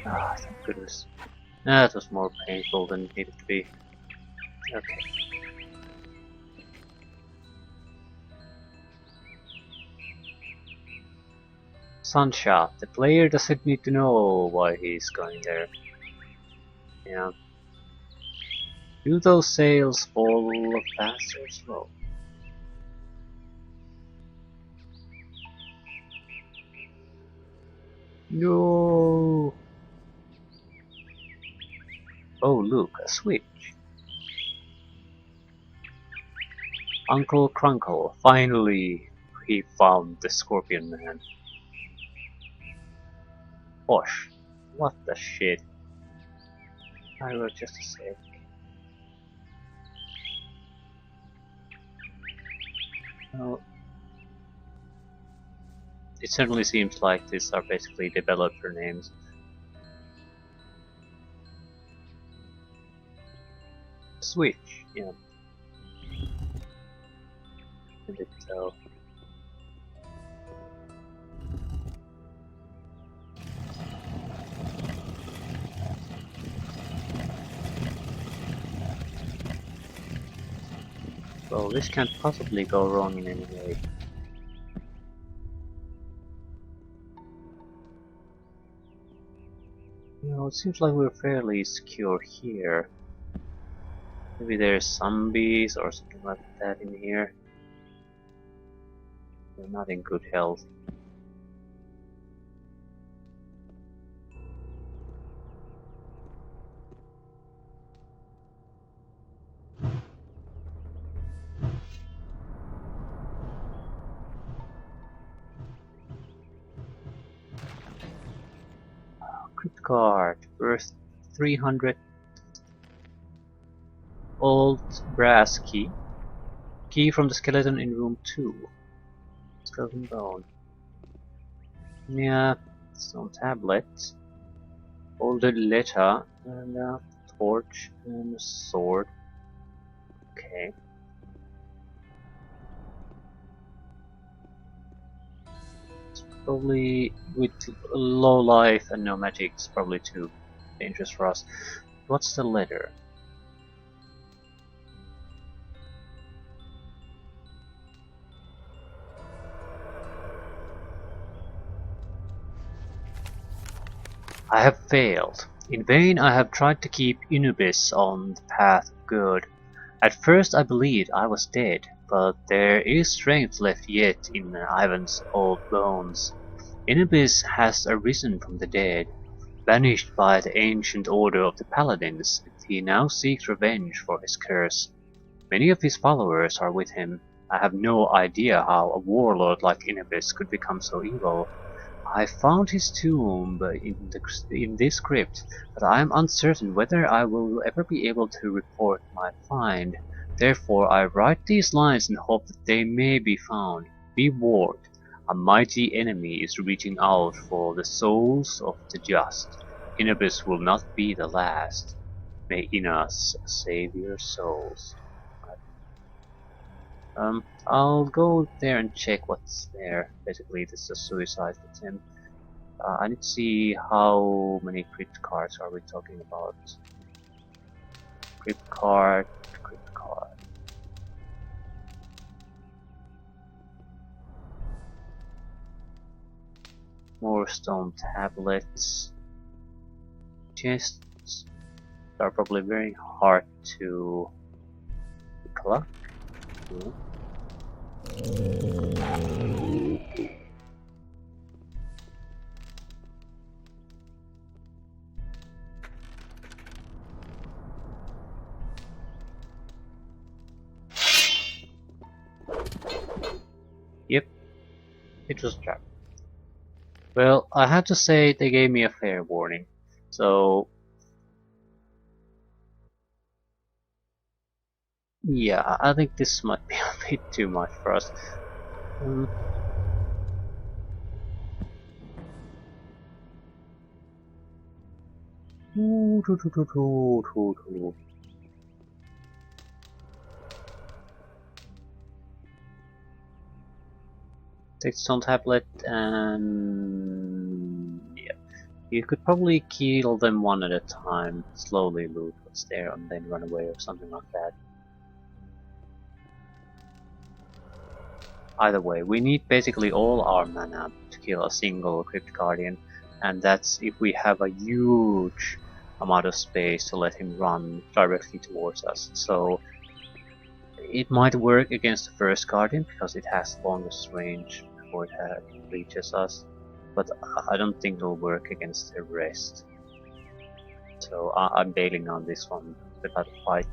Ah, thank goodness. That was more painful than it needed to be. Okay. Sunshot. The player doesn't need to know why he's going there. Yeah. Do those sails fall fast or slow? No. Oh, look, a switch. Uncle Crunkle, finally he found the Scorpion Man. Gosh, what the shit. I will just a sec. Well, it certainly seems like these are basically developer names. Switch, yeah. A bit so. Well, this can't possibly go wrong in any way. You know, it seems like we're fairly secure here. Maybe there's zombies or something like that in here. We're not in good health. Crypt card, worth 300. Old brass key. Key from the skeleton in room 2. Skeleton bone. Yeah, some tablets. Folded letter and a torch and a sword. Okay. It's probably with low life and no magic, it's probably too dangerous for us. What's the letter? I have failed. In vain I have tried to keep Inubis on the path of good. At first I believed I was dead, but there is strength left yet in Ivan's old bones. Inubis has arisen from the dead. Banished by the ancient order of the Paladins, he now seeks revenge for his curse. Many of his followers are with him. I have no idea how a warlord like Inubis could become so evil. I found his tomb in this crypt, but I am uncertain whether I will ever be able to report my find. Therefore I write these lines and hope that they may be found. Be warned, a mighty enemy is reaching out for the souls of the just. Inubis will not be the last. May Inas save your souls. I'll go there and check what's there. Basically, this is a suicide attempt. I need to see how many crypt cards are we talking about. Crypt card, crypt card. More stone tablets. Chests are probably very hard to collect. Yeah. Yep, it was a trap. Well, I have to say they gave me a fair warning, so yeah, I think this might be a bit too much for us. Take stone tablet and yeah, you could probably kill them one at a time, slowly loot what's there and then run away or something like that. Either way, we need basically all our mana to kill a single Crypt Guardian, and that's if we have a huge amount of space to let him run directly towards us. So it might work against the first Guardian because it has the longest range before it reaches us, but I don't think it'll work against the rest. So I'm bailing on this one without a fight.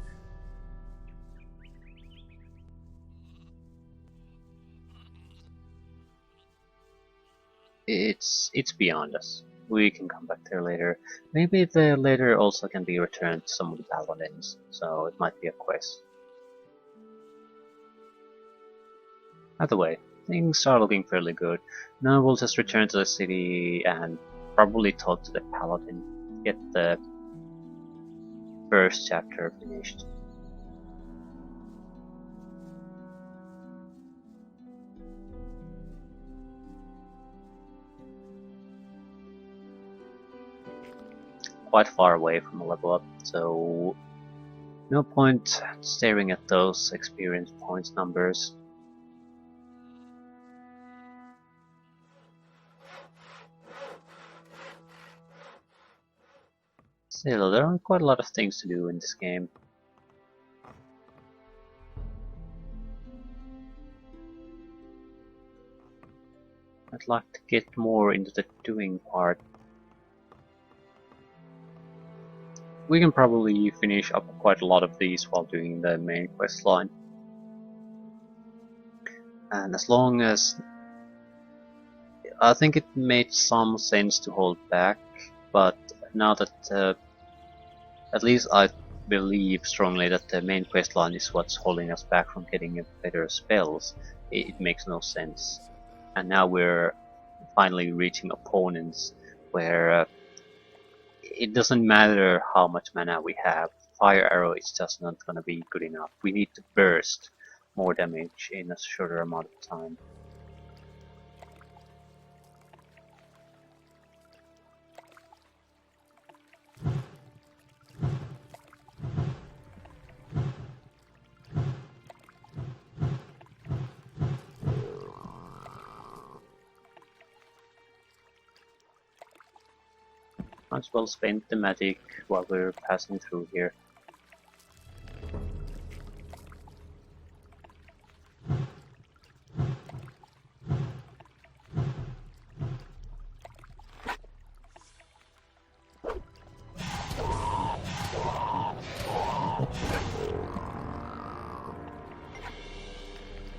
It's beyond us. We can come back there later. Maybe the letter also can be returned to some of the paladins, so it might be a quest. Either way, things are looking fairly good. Now we'll just return to the city and probably talk to the paladin, get the first chapter finished. Quite far away from a level up, so no point staring at those experience points numbers. Still, there are quite a lot of things to do in this game. I'd like to get more into the doing part. We can probably finish up quite a lot of these while doing the main quest line. And as long as... I think it made some sense to hold back, but now that at least I believe strongly that the main quest line is what's holding us back from getting better spells, it makes no sense. And now we're finally reaching opponents where it doesn't matter how much mana we have, fire arrow is just not gonna be good enough. We need to burst more damage in a shorter amount of time. Might as well spend the magic while we're passing through here.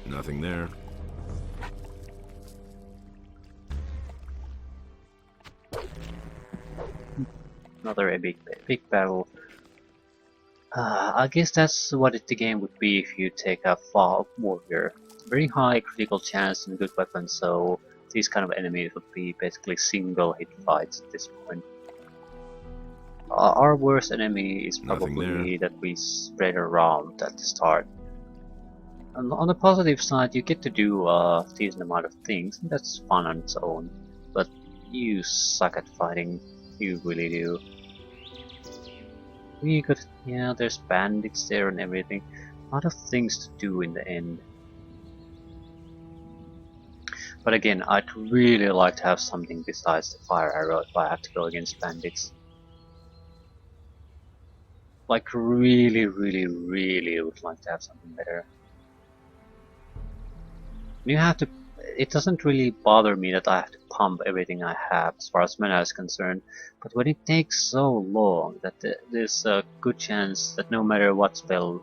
Nothing there. Another big battle. I guess that's what the game would be if you take a Fall Warrior. Very high critical chance and good weapons, so these kind of enemies would be basically single hit fights at this point. Our worst enemy is probably that we spread around at the start. On the positive side, you get to do a decent amount of things, and that's fun on its own. But you suck at fighting, you really do. We got, yeah, there's bandits there and everything. A lot of things to do in the end. But again, I'd really like to have something besides the fire arrow if I have to go against bandits. Like really would like to have something better. You have to. It doesn't really bother me that I have to pump everything I have as far as mana is concerned, but when it takes so long that there's a good chance that no matter what spell,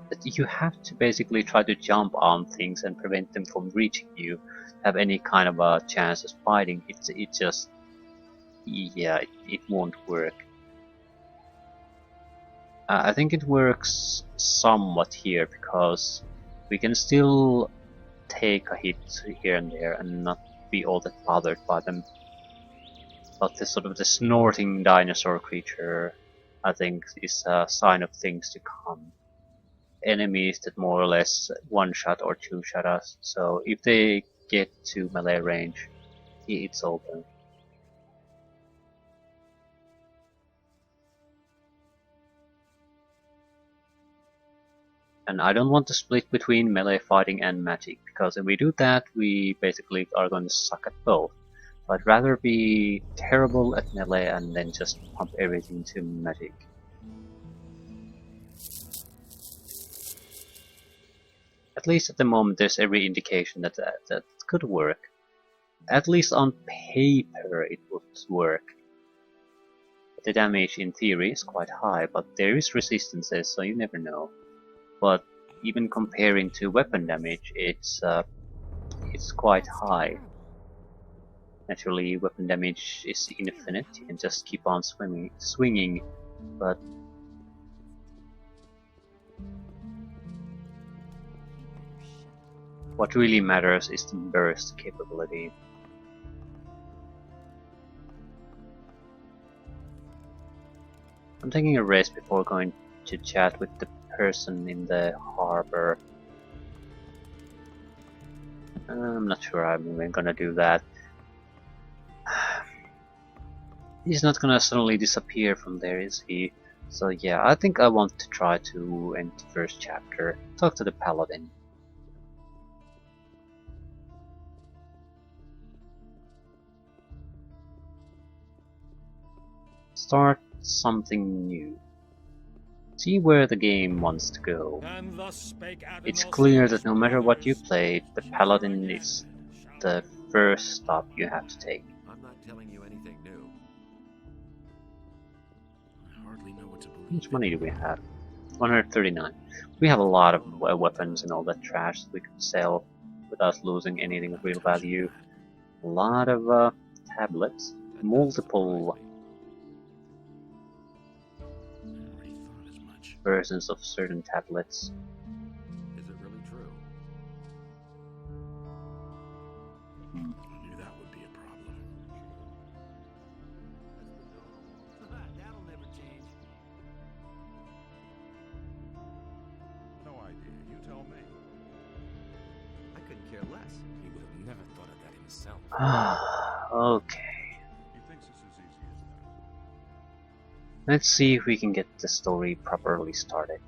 that you have to basically try to jump on things and prevent them from reaching you, have any kind of a chance of fighting. It just, yeah, it won't work. I think it works somewhat here because we can still take a hit here and there and not be all that bothered by them. But the sort of the snorting dinosaur creature, I think, is a sign of things to come. Enemies that more or less one-shot or two-shot us, so if they get to melee range, it's over. And I don't want to split between melee fighting and magic, because if we do that, we basically are going to suck at both. So I'd rather be terrible at melee and then just pump everything to magic. At least at the moment there's every indication that that could work. At least on paper it would work. The damage in theory is quite high, but there is resistances, so you never know. But even comparing to weapon damage, it's quite high. Naturally, weapon damage is infinite, you can just keep on swinging, but what really matters is the burst capability. I'm taking a rest before going to chat with the person in the harbor. I'm not sure I'm even gonna do that. He's not gonna suddenly disappear from there, is he? So yeah, I think I want to try to end the first chapter. Talk to the paladin. Start something new. See where the game wants to go. It's clear that no matter what you play, the paladin is the first stop you have to take. I'm not telling you anything new. I hardly know what to believe. How much money do we have? 139. We have a lot of weapons and all that trash that we could sell without losing anything of real value. A lot of tablets, multiple versions of certain tablets. Is it really true? I knew that would be a problem. That'll never change. No idea. You tell me. I couldn't care less. He would have never thought of that himself. Okay. He thinks it's as easy as that. Let's see if we can get the story properly started.